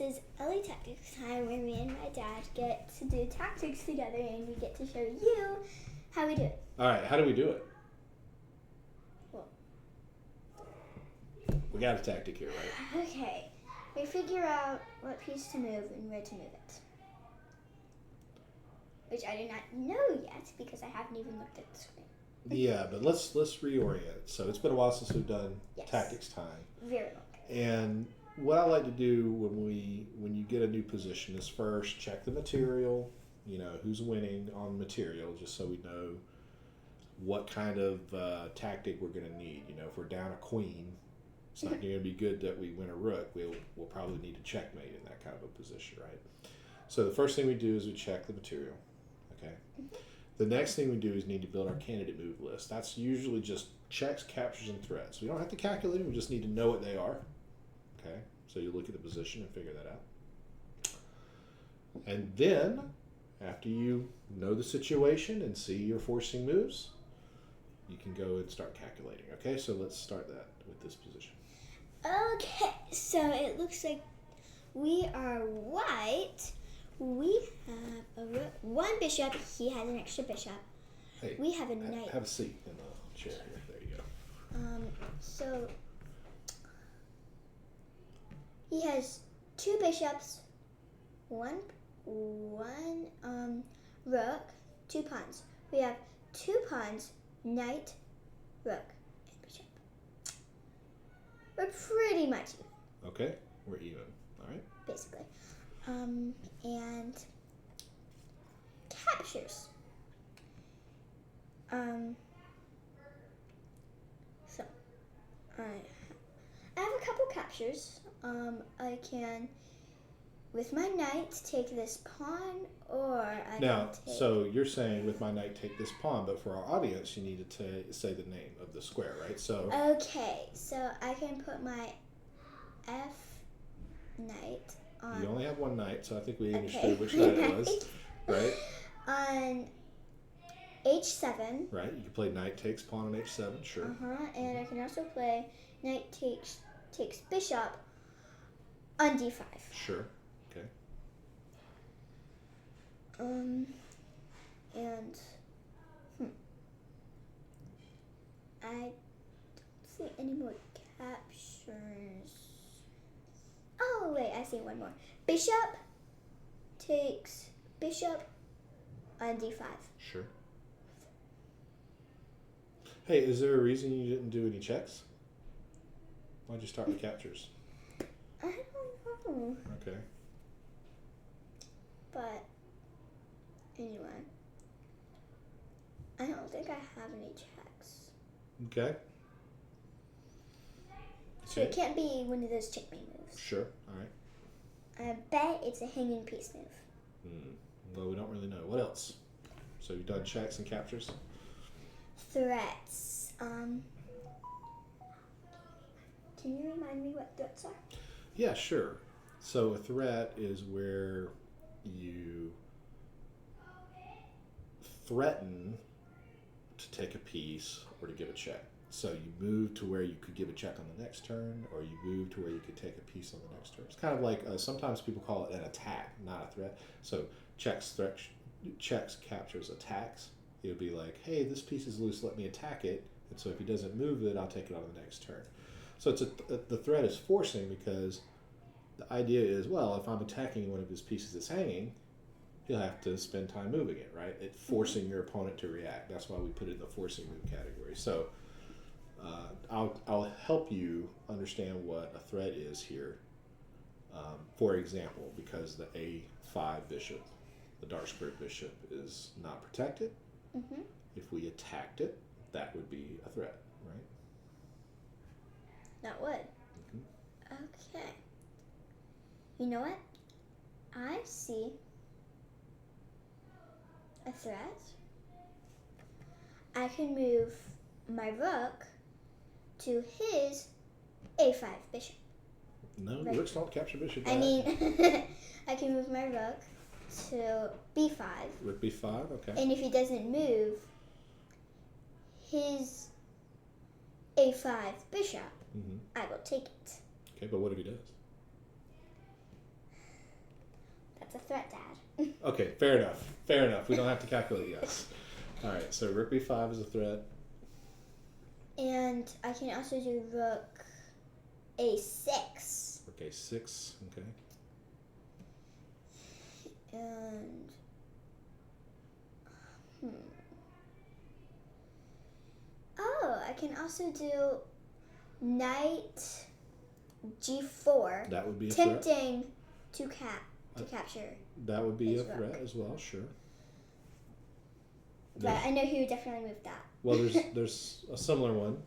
is Ellie Tactics time, where me and my dad get to do tactics together, and we get to show you how we do it. All right, how do we do it? Well, we got a tactic here, right? Okay, we figure out what piece to move and where to move it. Which I do not know yet because I haven't even looked at the screen. Yeah, but let's reorient. So it's been a while since we've done tactics time. Very long. And what I like to do when you get a new position is first check the material, who's winning on material, just so we know what kind of tactic we're going to need. If we're down a queen, it's not going to be good that we win a rook. We'll probably need to checkmate in that kind of a position, right? So the first thing we do is we check the material. Okay. The next thing we do is need to build our candidate move list. That's usually just checks, captures, and threats. We don't have to calculate them. We just need to know what they are. Okay. So you look at the position and figure that out. And then, after you know the situation and see your forcing moves, you can go and start calculating. Okay. So let's start that with this position. Okay. So it looks like we are white. We have one bishop. He has an extra bishop. Hey, we have a knight. Have a seat in the chair here. There you go. So he has two bishops, one rook, two pawns. We have two pawns, knight, rook, and bishop. We're pretty much even. Okay, we're even. All right. Basically. And captures. So I have a couple captures. I can, with my knight, take this pawn, or I now, can take... so you're saying with my knight take this pawn, but for our audience, you need to say the name of the square, right? So okay, so I can put my F knight on... You only have one knight, so I think we understood which knight it was, right? On H7. Right, you can play knight takes pawn on H7, sure. And I can also play knight takes bishop on D5. Sure, okay. And I don't see any more captures. Oh wait, I see one more. Bishop takes bishop on D5. Sure. Hey, is there a reason you didn't do any checks? Why'd you start with captures? I don't know. Okay. But anyway, I don't think I have any checks. Okay. So it can't be one of those checkmate moves. Sure, all right. I bet it's a hanging piece move. Well, we don't really know. What else? So you've done checks and captures? Threats. Can you remind me what threats are? Yeah, sure. So a threat is where you threaten to take a piece or to give a check. So you move to where you could give a check on the next turn, or you move to where you could take a piece on the next turn. It's kind of like sometimes people call it an attack, not a threat. So checks, captures, attacks. It would be like, hey, this piece is loose, let me attack it. And so if he doesn't move it, I'll take it on the next turn. So the threat is forcing, because the idea is, well, if I'm attacking one of his pieces that's hanging, he'll have to spend time moving it, right? It's forcing your opponent to react. That's why we put it in the forcing move category. So I'll help you understand what a threat is here. For example, because the A5 bishop, the dark squared bishop, is not protected. If we attacked it, that would be a threat, right? That would. Okay. You know what? I see a threat. I can move my rook to his A5 bishop. No, rooks don't capture bishop. I mean, I can move my rook to B5. Rook B5, okay. And if he doesn't move his A5 bishop, I will take it. Okay, but what if he does? threat, Dad. Okay, fair enough. Fair enough. We don't have to calculate yes. All right, so rook b5 is a threat. And I can also do rook a6. Rook a6, okay. And oh, I can also do knight g4. That would be a threat. tempting to capture. That would be a his threat rook. as well, sure. But I know he would definitely move that. Well, there's a similar one.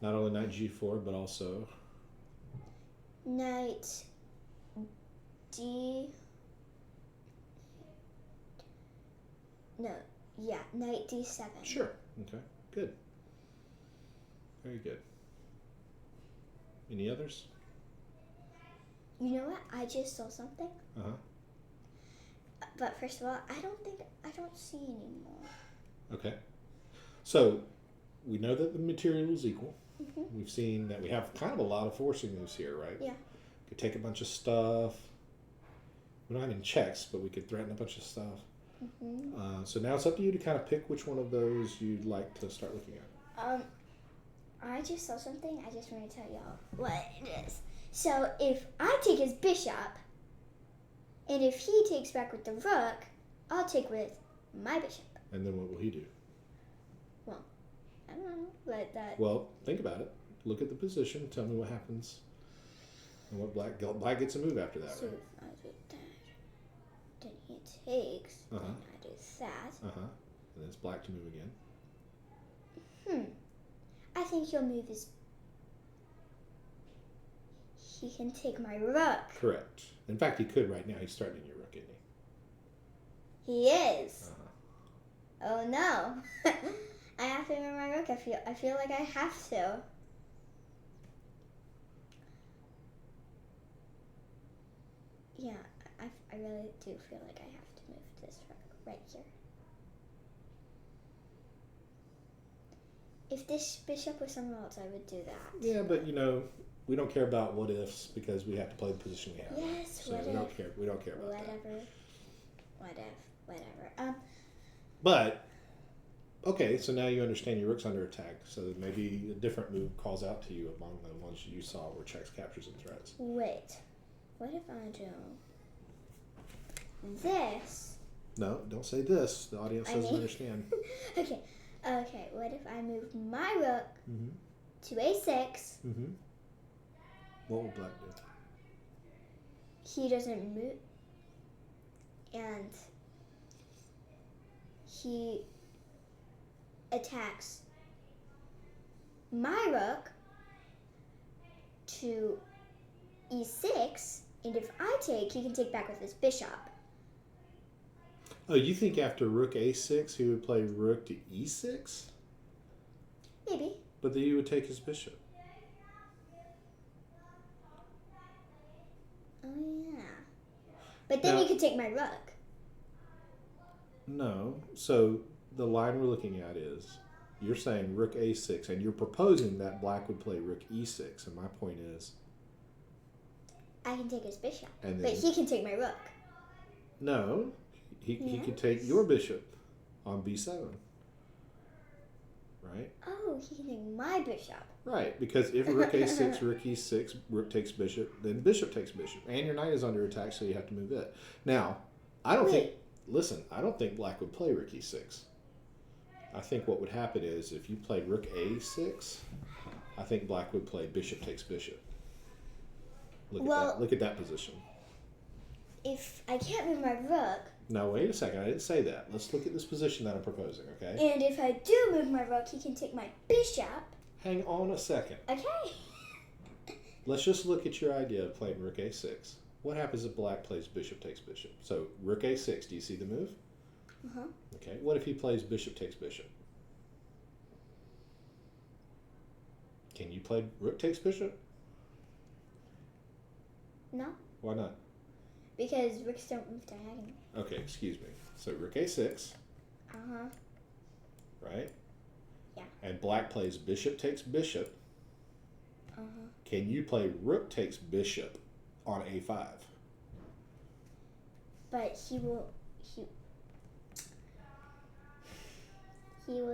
Not only knight g4, but also Knight d. No, yeah, knight d7. sure. Okay, good. Very good. Any others? You know what? I just saw something. Uh-huh. But first of all, I don't see anymore. Okay. So we know that the material is equal. Mm-hmm. We've seen that we have kind of a lot of forcing moves here, right? Yeah. Could take a bunch of stuff. We don't have any checks, but we could threaten a bunch of stuff. Mm-hmm. So now it's up to you to kind of pick which one of those you'd like to start looking at. I just saw something. I just want to tell y'all what it is. So if I take his bishop, and if he takes back with the rook, I'll take with my bishop. And then what will he do? Well, I don't know. Like that. Well, think about it. Look at the position. Tell me what happens. And what black gets a move after that, So right? if I do that, then he takes. Uh-huh. Then I do that. Uh-huh. And then it's black to move again. I think he'll move his. He can take my rook. Correct. In fact, he could right now. He's starting your rook, isn't he? He is. Uh-huh. Oh no! I have to move my rook. I feel like I have to. Yeah, I really do feel like I have to move this rook right here. If this bishop was somewhere else, I would do that. Yeah, but we don't care about what ifs because we have to play the position we have. Yes, So what we if? don't care. We don't care about that. Whatever. But okay, so now you understand your rook's under attack. So maybe a different move calls out to you among the ones you saw were checks, captures, and threats. Wait, what if I do this? No, don't say this. The audience doesn't understand. Okay, what if I move my rook Mm-hmm. to a6? Mm-hmm. What will black do? He doesn't move, and he attacks my rook to e6, and if I take, he can take back with his bishop. Oh, you think after rook a6 he would play rook to e6? Maybe. But then you would take his bishop. Oh, yeah. But then Now- he could take my rook. No. So the line we're looking at is you're saying rook a6, and you're proposing that black would play rook e6. And my point is, I can take his bishop. and But then he can take my rook. no, he could Yes. take your bishop on b7. Right? Oh, he can take my bishop. Right, because if rook a6, rook e6, rook takes bishop, then bishop takes bishop. And your knight is under attack, so you have to move it. Now, I don't think black would play rook e6. I think what would happen is if you played rook a6, I think black would play bishop takes bishop. Look at that position. If I can't move my rook, Now, wait a second. I didn't say that. Let's look at this position that I'm proposing, okay? and if I do move my rook, he can take my bishop. Hang on a second. Okay. Let's just look at your idea of playing rook a6. What happens if black plays bishop takes bishop? So rook a6, do you see the move? Uh-huh. Okay, what if he plays bishop takes bishop? Can you play rook takes bishop? No, Why not? because rooks don't move diagonally. Okay, excuse me. So rook a6, Uh-huh. right? Yeah. And black plays bishop takes bishop. Uh-huh. Can you play rook takes bishop on a5? but he will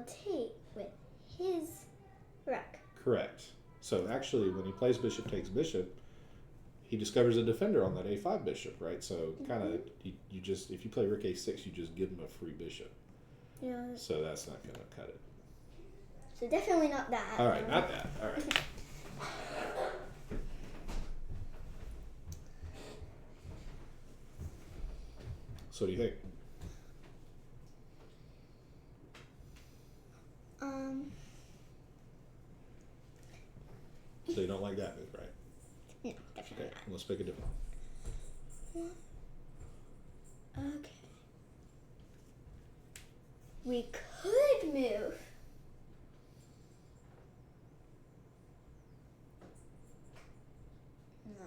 take with his rook. Correct. So actually, when he plays bishop takes bishop, he discovers a defender on that a5 bishop, right? So kind of you just, if you play rook a6, you just give him a free bishop. Yeah. So that's not going to cut it. So definitely not that. All right, not that. All right. So what do you think? So you don't like that move, right? No, definitely Okay, let's pick a different one. Okay. We could move. No.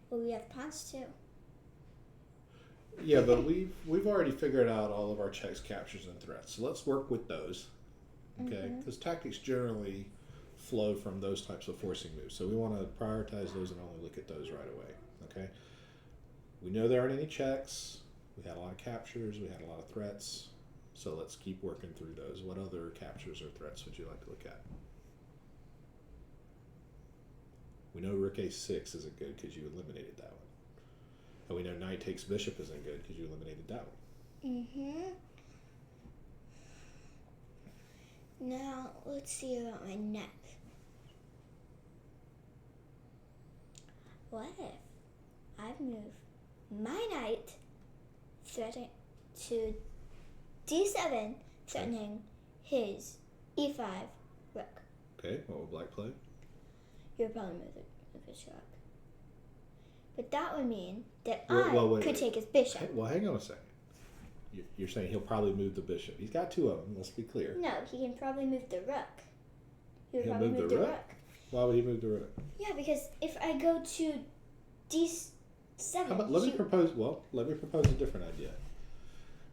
Well, we have pawns too. Yeah, but we've already figured out all of our checks, captures, and threats. So let's work with those, okay? Because tactics generally flow from those types of forcing moves. So we want to prioritize those and only look at those right away, okay? We know there aren't any checks. We had a lot of captures. We had a lot of threats. So let's keep working through those. What other captures or threats would you like to look at? We know rook a6 isn't good because you eliminated that one. And we know knight takes bishop isn't good because you eliminated that one. Now, let's see about my neck. What if I move my knight to d7, threatening his e5 rook? Okay, what will black play? You'll probably move the bishop. But that would mean that Wait. could take his bishop. Well, hang on a second. You're saying he'll probably move the bishop. He's got two of them, let's be clear. No, he can probably move the rook. He'll probably move the rook? Why would he move the rook? Yeah, because if I go to d7... Let me propose a different idea.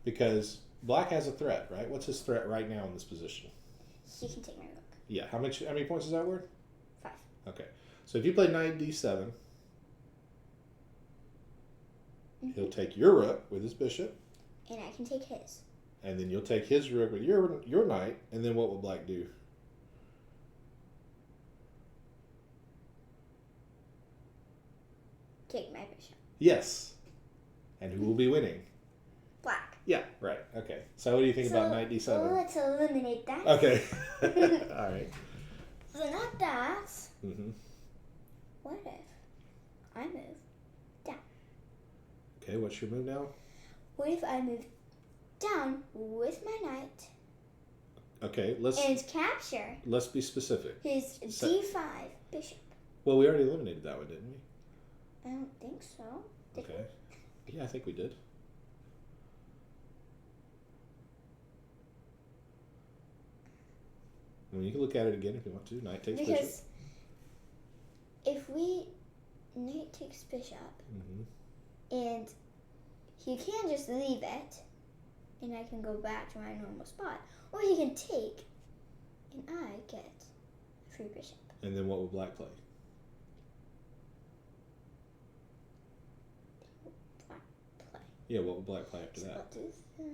Because black has a threat, right? What's his threat right now in this position? He can take my rook. Yeah, how many points is that worth? 5. Okay. So if you play knight d7, he'll take your rook with his bishop. And I can take his. And then you'll take his rook with your knight, and then what will black do? Take my bishop. Yes. And who will be winning? Black. Yeah, right. Okay. So what do you think about knight d7? So let's eliminate that. Okay. All right. So not that. What if I move down? Okay, what's your move now? What if I move down with my knight? Okay, and capture. Let's be specific. His d5 bishop. Well, we already eliminated that one, didn't we? I don't think so. Did Okay. Yeah, I think we did. I mean, you can look at it again if you want to. Knight takes bishop. Because if knight takes bishop, and he can just leave it, and I can go back to my normal spot, or he can take, and I get a free bishop. And then what will black play? Black play. Yeah, what will black play after that? I'll do that.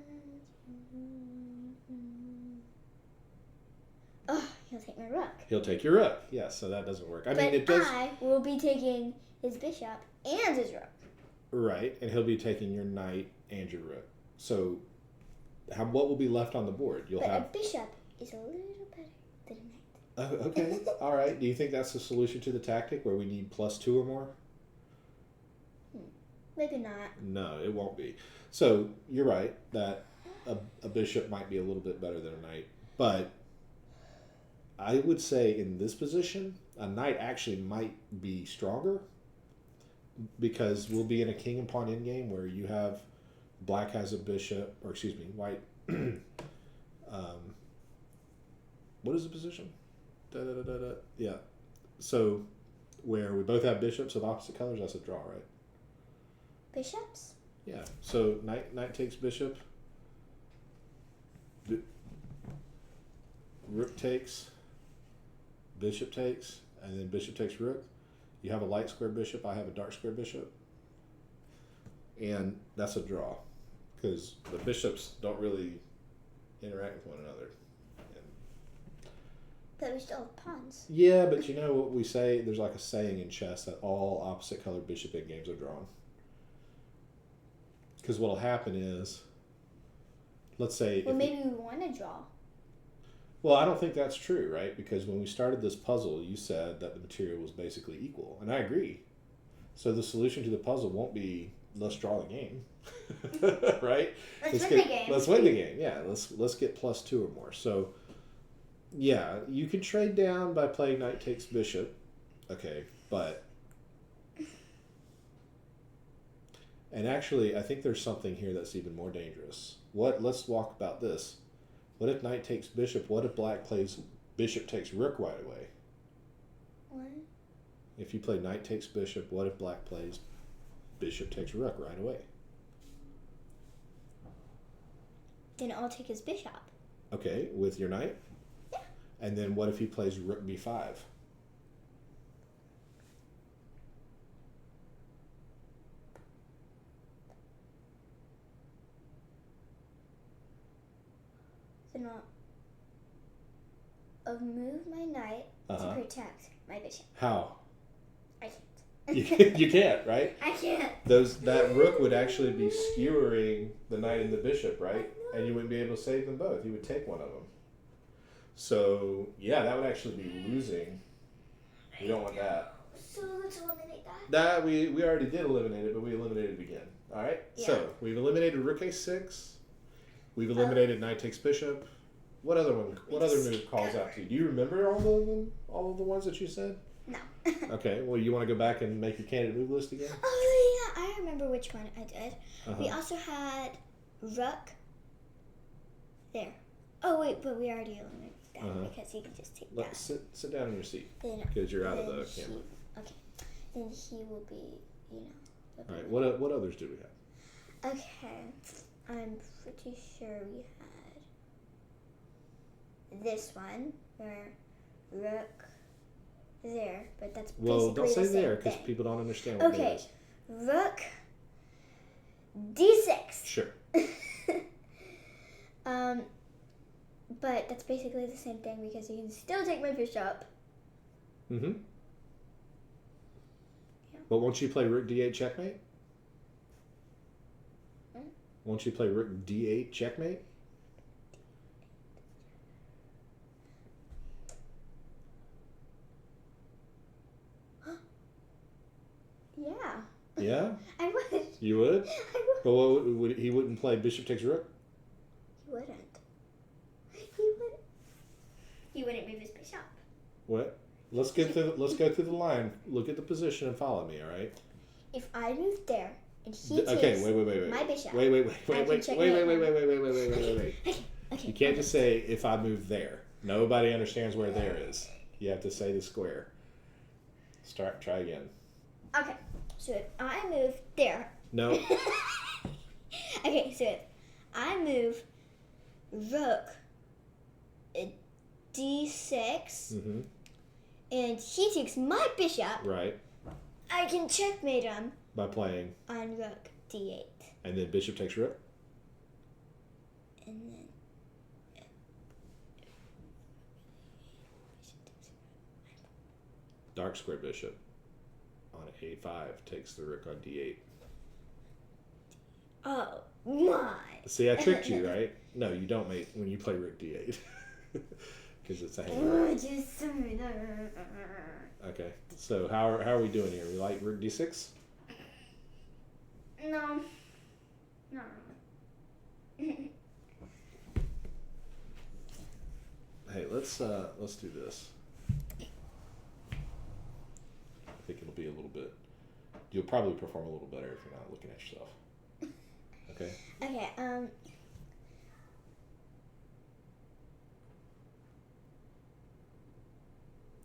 Oh, he'll take my rook. He'll take your rook. Yeah, so that doesn't work. But I will be taking his bishop and his rook. Right, and he'll be taking your knight and your rook. So, what will be left on the board? A bishop is a little better than a knight. Okay, all right. Do you think that's the solution to the tactic where we need +2 or more? Maybe not. No, it won't be. So you're right that a bishop might be a little bit better than a knight, but I would say in this position, a knight actually might be stronger because we'll be in a king and pawn endgame where you have black has a bishop, or excuse me, white. What is the position? Yeah. So where we both have bishops of opposite colors, that's a draw, right? Bishops? Yeah. So knight takes bishop. Rook takes. bishop takes, and then bishop takes rook. You have a light square bishop. I have a dark square bishop, and that's a draw because the bishops don't really interact with one another. But we still have pawns. Yeah, but you know what we say? There's like a saying in chess that all opposite colored bishop end games are drawn. Because what'll happen is, let's say... Well, maybe we want to draw. Well, I don't think that's true, right? Because when we started this puzzle, you said that the material was basically equal. And I agree. So the solution to the puzzle won't be, let's draw the game. Right? Let's win the game. Let's win the game, yeah. Let's get +2 or more. So... yeah, you can trade down by playing knight takes bishop. Okay, but... and actually, I think there's something here that's even more dangerous. Let's talk about this. What if knight takes bishop? What if black plays bishop takes rook right away? What? If you play knight takes bishop, what if black plays bishop takes rook right away? Then I'll take his bishop. Okay, with your knight? And then what if he plays rook b5? Then I'll move my knight to protect my bishop. How? I can't. You can't, right? I can't. That rook would actually be skewering the knight and the bishop, right? And you wouldn't be able to save them both. You would take one of them. So, yeah, that would actually be losing. We don't want that. So let's eliminate that. That we already did eliminate it, but we eliminated it again. All right? Yeah. So, we've eliminated rook a6. We've eliminated knight takes bishop. What other one? What other move calls out to you? Do you remember all of them? All of the ones that you said? No. Okay. Well, you want to go back and make your candidate move list again? Oh, yeah. I remember which one I did. We also had rook there. Oh, wait, but we already eliminated that because you can just take that. Sit down in your seat Then, because you're out of the camera. Okay. Then he will be, you know. All right. What others do we have? Okay. I'm pretty sure we had this one where rook there, but that's basically well, don't say the same there because thing. people don't understand what it is. Rook d6. Sure. But that's basically the same thing because you can still take my bishop. Mm-hmm. Yeah. But won't you play rook d8 checkmate? Won't you play rook d8 checkmate? Yeah. Yeah? I would. You would? I would. But he wouldn't play bishop takes rook? He wouldn't. He wouldn't move his bishop. What? Let's go through the line. Look at the position and follow me, all right? If I move there and he takes wait. my bishop. Wait. Okay. You can't just say if I move there. Nobody understands where there is. You have to say the square. Try again. Okay. So if I move there. No. Okay, so if I move rook d6 and he takes my bishop, right. I can checkmate him By playing. on rook d8. And then bishop takes rook? And then Dark square bishop on a5 takes the rook on d8. oh my. See, I tricked you, right? No, you don't mate when you play rook d8. Because it's a hanger. Okay, so how are we doing here? We like rook d6? No. Hey, let's do this. I think it'll be a little bit. You'll probably perform a little better if you're not looking at yourself. Okay. Okay.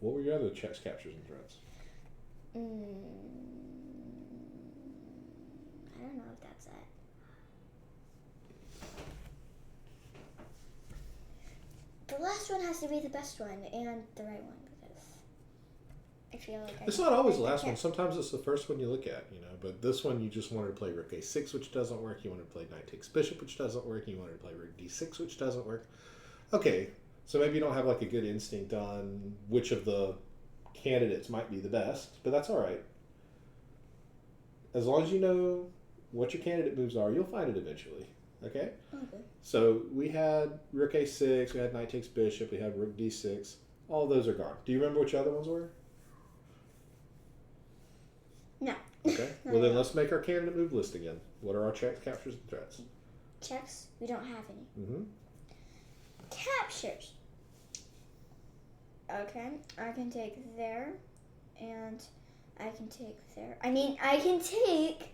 What were your other chess captures and threats? I don't know if that's it. The last one has to be the best one and the right one because feel like it's not always the last one. Sometimes it's the first one you look at, you know. But this one, you just wanted to play rook a6, which doesn't work. You wanted to play knight takes bishop, which doesn't work. You wanted to play rook d6, which doesn't work. Okay, so maybe you don't have like a good instinct on which of the candidates might be the best, but that's all right. As long as you know what your candidate moves are, you'll find it eventually. Okay? Okay. So we had rook a6, we had knight takes bishop, we had rook d6. All of those are gone. Do you remember which other ones were? No. Okay. Well, then let's make our candidate move list again. What are our checks, captures, and threats? Checks? We don't have any. Mm-hmm. Captures. Okay. I can take there, and I can take there. I mean, I can take...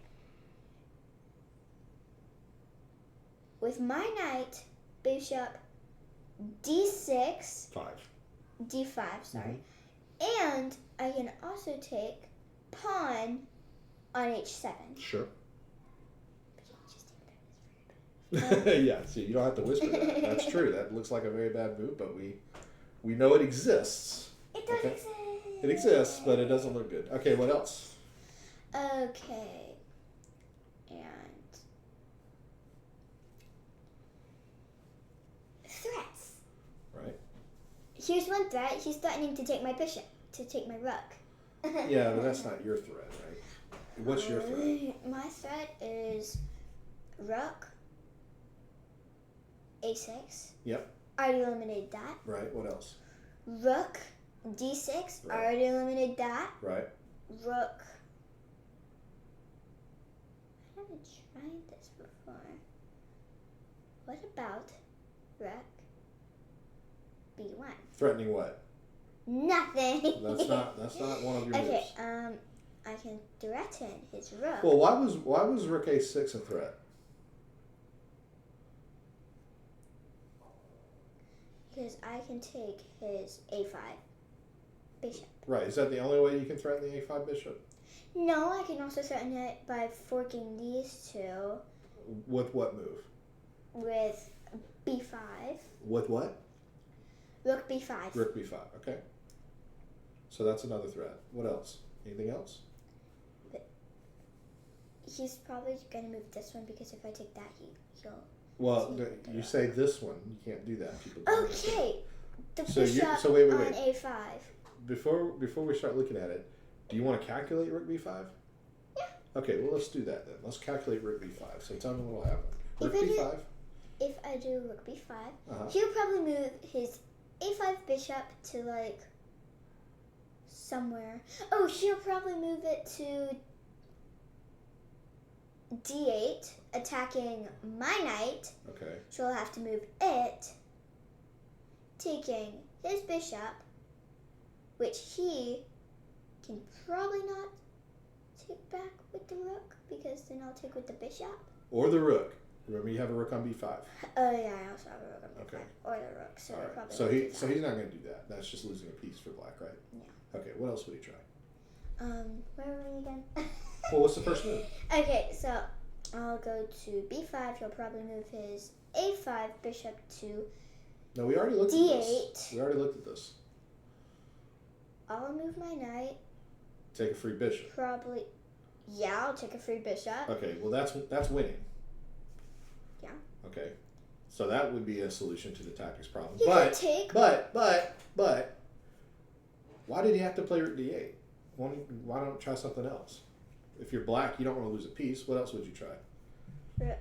with my knight, bishop, d6, 5. d5, sorry, and I can also take pawn on h7. Sure. But Yeah, see, you don't have to whisper that. That's true. That looks like a very bad move, but we know it exists. it does exist. It exists, but it doesn't look good. Okay, what else? Okay. And threats. Right. Here's one threat. He's threatening to take my bishop, to take my rook. Yeah, but that's not your threat, right? What's your threat? My threat is rook, a6. Yep. Already eliminated that. Right, what else? Rook, d6. Right. Already eliminated that. Right. Rook. I haven't tried this before. What about rook, b1? Threatening what? Nothing. That's not one of your Okay, moves. I can threaten his rook. Well, why was rook a6 a threat? Because I can take his a5 bishop. Right, is that the only way you can threaten the a5 bishop? No, I can also threaten it by forking these two With what move? with b5. With what? Rook b5. Rook b5, okay. So that's another threat. What else? Anything else? He's probably going to move this one because if I take that, he'll... Well, you say this one. You can't do that. People don't understand. Okay. The So bishop wait. on a5. Before we start looking at it, do you want to calculate rook b5? Yeah. Okay, well let's do that then. Let's calculate rook b5. So tell me what will happen. Rook If I do- b5? If I do rook b5, Uh-huh. he'll probably move his a5 bishop to, like, somewhere. Oh, she'll probably move it to d8, attacking my knight. Okay. She'll have to move it, taking his bishop, which he can probably not take back with the rook, because then I'll take with the bishop. Or the rook. Remember, you have a rook on b5. Oh yeah, I also have a rook on b5. Okay. Or the rook, so All I right. probably So won't do he's that. not going to do that. That's just losing a piece for black, right? Yeah. Okay. What else would he try? Where were we again? Well, what's the first move? Okay, so I'll go to b5. He'll probably move his a5 bishop to No, we already looked at this. d8. We already looked at this. I'll move my knight. Take a free bishop. Probably. Yeah, I'll take a free bishop. Okay. Well, that's winning. Yeah. Okay. So that would be a solution to the tactics problem. He could take. But why did he have to play rook d8? Why don't try something else? If you're black, you don't want to lose a piece. What else would you try? Rook.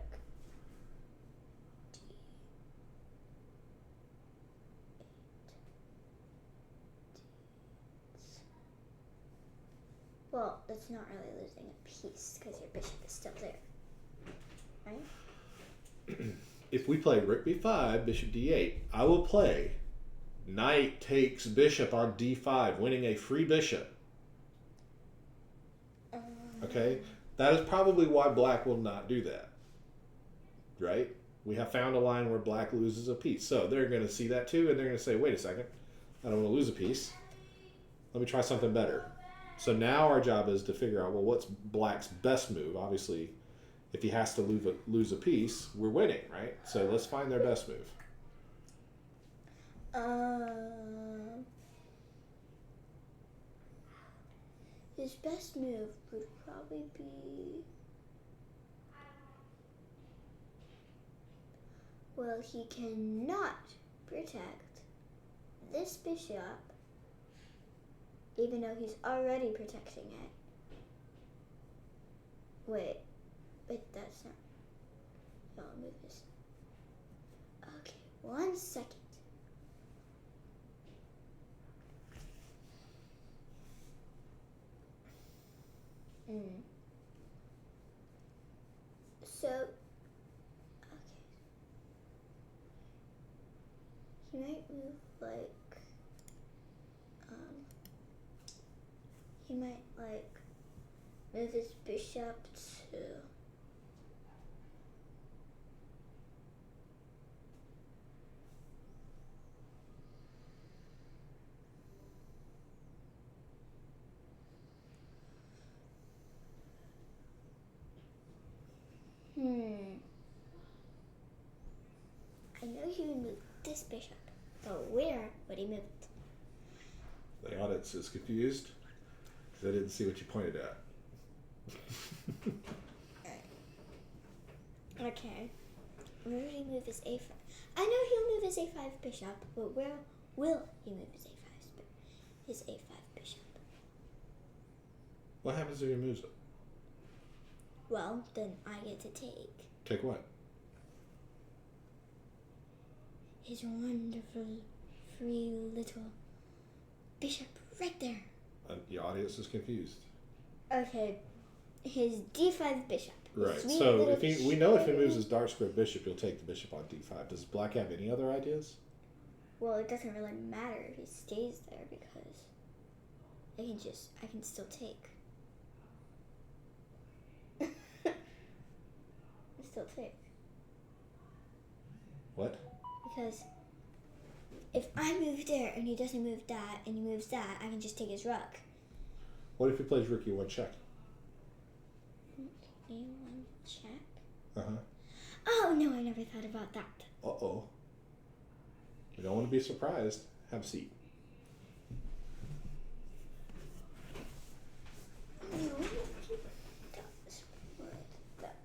Well, that's not really losing a piece because your bishop is still there, right? If we play rook b5, bishop d8, I will play knight takes bishop on d5, winning a free bishop. Okay? That is probably why black will not do that. Right? We have found a line where black loses a piece. So they're going to see that too, and they're going to say, wait a second, I don't want to lose a piece. Let me try something better. So now our job is to figure out, well, what's black's best move? Obviously, if he has to lose a piece, we're winning, right? So let's find their best move. his best move would probably be... Well, he cannot protect this bishop, even though he's already protecting it. Wait, that's not... I'll move this. Okay, 1 second. So, okay. He might move he might move his bishop to... I know he would move this bishop, but where would he move it? The audience is confused because I didn't see what you pointed at. Okay. Where would he move his a5? I know he'll move his a5 bishop, but where will he move his a5 bishop? What happens if he moves it? Well, then I get to take Take what? his wonderful, free little bishop right there. The audience is confused. Okay, his d5 bishop. Right. Sweet So little we know if he moves his dark square bishop, he'll take the bishop on d5. Does Black have any other ideas? Well, it doesn't really matter if he stays there because I can still take. I still take. What? Because if I move there and he doesn't move that and he moves that, I can just take his rook. What if he plays rook e1 check? A1 check? Uh-huh. Oh, no, I never thought about that. Uh-oh. You don't want to be surprised. Have a seat. No, that's what that.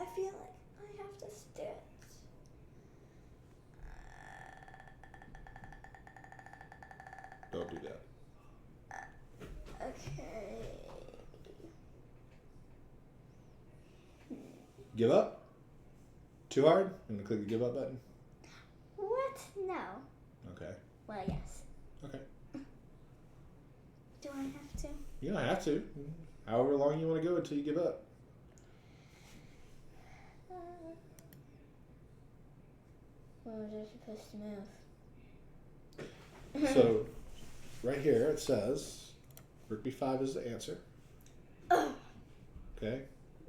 I feel like I have to stay. Don't do that. Okay. Give up? Too hard? I'm going to click the give up button. What? No. Okay. Well, yes. Okay. Do I have to? You don't have to. However long you want to go until you give up. What was I supposed to move? So, right here it says rook b5 is the answer. Okay?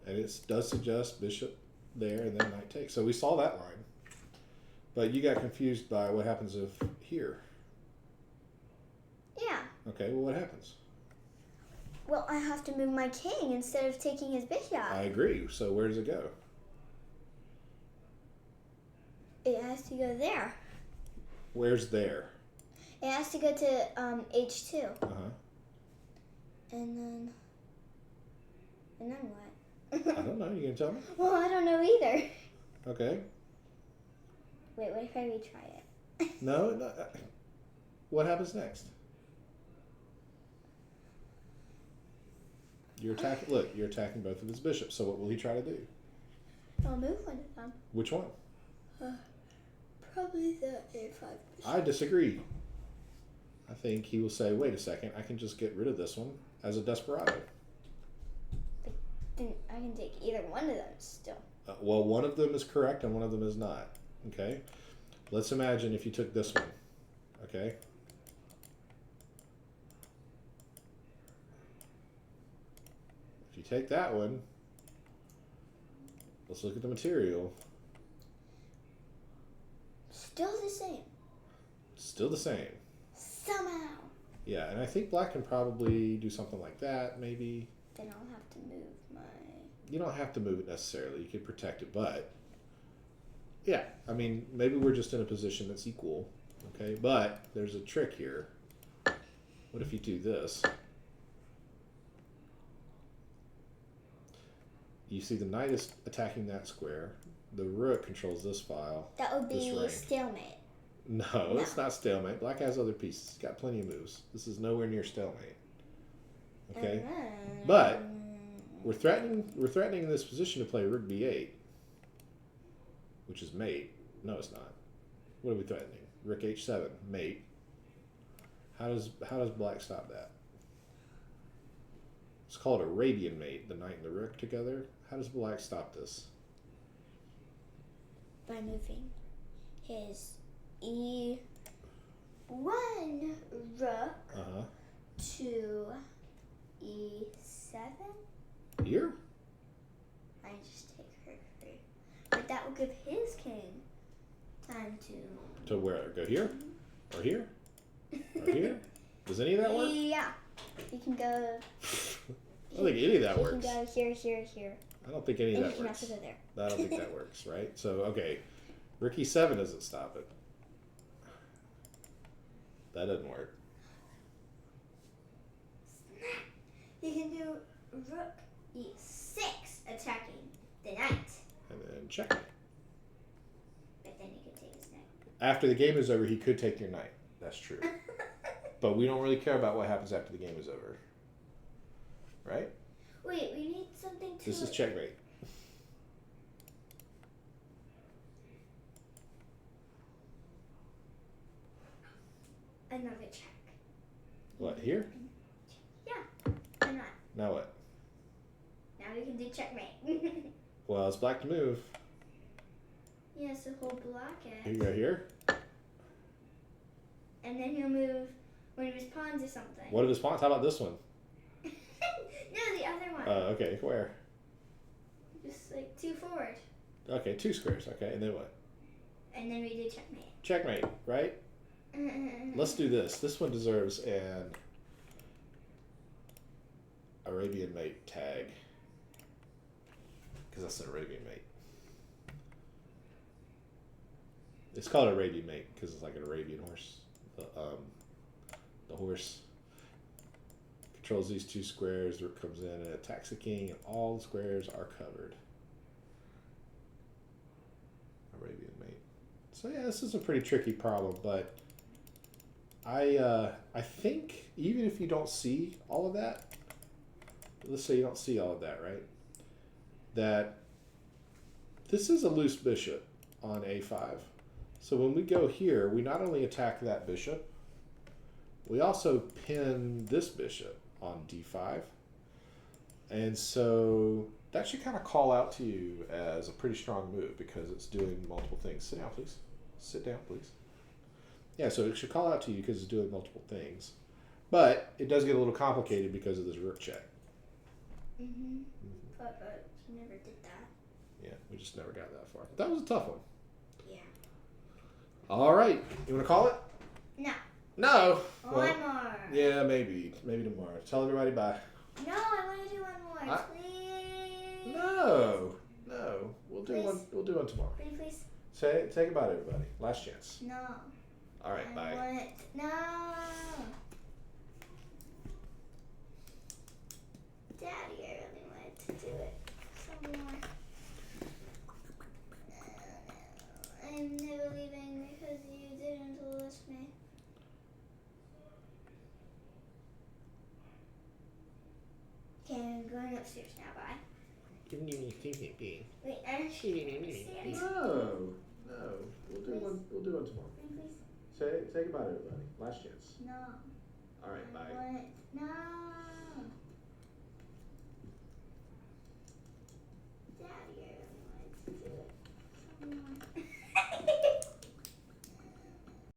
And it does suggest bishop there and then knight takes. So we saw that line. But you got confused by what happens if here. Yeah. Okay, well what happens? Well, I have to move my king instead of taking his bishop. I agree. So where does it go? It has to go there. Where's there? It has to go to H2. Uh-huh. And then what? I don't know. You gonna tell me? Well, I don't know either. Okay. Wait, what if I retry it? No. What happens next? You're attacking. Look, you're attacking both of his bishops. So what will he try to do? I'll move one of them. Which one? Probably the A5 bishop. I disagree. I think he will say, "Wait a second. I can just get rid of this one as a desperado." But then I can take either one of them still. Well, one of them is correct and one of them is not. Okay. Let's imagine if you took this one. Okay. If you take that one, let's look at the material. Still the same. Still the same. Somehow. Yeah, and I think Black can probably do something like that, maybe. Then I'll have to move my... You don't have to move it necessarily. You could protect it, but... Yeah, I mean, maybe we're just in a position that's equal. Okay, but there's a trick here. What if you do this? You see the knight is attacking that square. The rook controls this file. That would this be rank. stalemate. No, it's not stalemate. Black has other pieces. He's got plenty of moves. This is nowhere near stalemate. Okay, but we're threatening in this position to play rook b8, which is mate. No, it's not. What are we threatening? Rook h7, mate. How does black stop that? It's called Arabian mate. The knight and the rook together. How does black stop this? By moving his e1 rook to e7. Here? I just take her free. But that will give his king time to... To where? Go here? Or here? Or here? Does any of that work? Yeah. You can go... I don't think any of that works. You can go here, here, here. I don't think any of that And you works. have to go there. I don't think that works, right? So, okay. Rook e7 doesn't stop it. That doesn't work. You can do rook e6 attacking the knight. And then checkmate. But then you can take his knight. After the game is over, he could take your knight. That's true. But we don't really care about what happens after the game is over. Right? Wait, we need something to... This is checkmate. Another check. What, here? Yeah. Why not? Now what? Now we can do checkmate. Well, it's black to move. Yes, the whole block You edge. go here. And then he'll move one of his pawns or something. What are the spawns? How about this one? No, the other one. Okay, where? Just like 2 forward. Okay, 2 squares. Okay, and then what? And then we do checkmate. Checkmate, right? Let's do this. This one deserves an Arabian mate tag. Because that's an Arabian mate. It's called Arabian mate because it's like an Arabian horse. The horse controls these 2 squares. The rook comes in and attacks the king, and all the squares are covered. Arabian mate. So yeah, this is a pretty tricky problem, but I think even if you don't see all of that, let's say you don't see all of that, right? That this is a loose bishop on a5. So when we go here, we not only attack that bishop, we also pin this bishop on d5. And so that should kind of call out to you as a pretty strong move because it's doing multiple things. Sit down, please. Sit down, please. Yeah, so it should call out to you because it's doing multiple things. But it does get a little complicated because of this rook check. Mm-hmm. But he never did that. Yeah, we just never got that far. That was a tough one. Yeah. All right. You want to call it? No. No. One more. Yeah, maybe. Maybe tomorrow. Tell everybody bye. No, I want to do one more. Please. No. We'll do Please. one. We'll do one tomorrow. Pretty please. Say goodbye to everybody. Last chance. No. All right. Bye. No. Daddy, I really wanted to do it some more. I'm never leaving because you didn't list me. Okay, I'm going upstairs now. Bye. Wait, I'm upstairs. No. We'll do one. We'll do one tomorrow. Please. Say goodbye to everybody. Last chance. No. All right. Bye. No.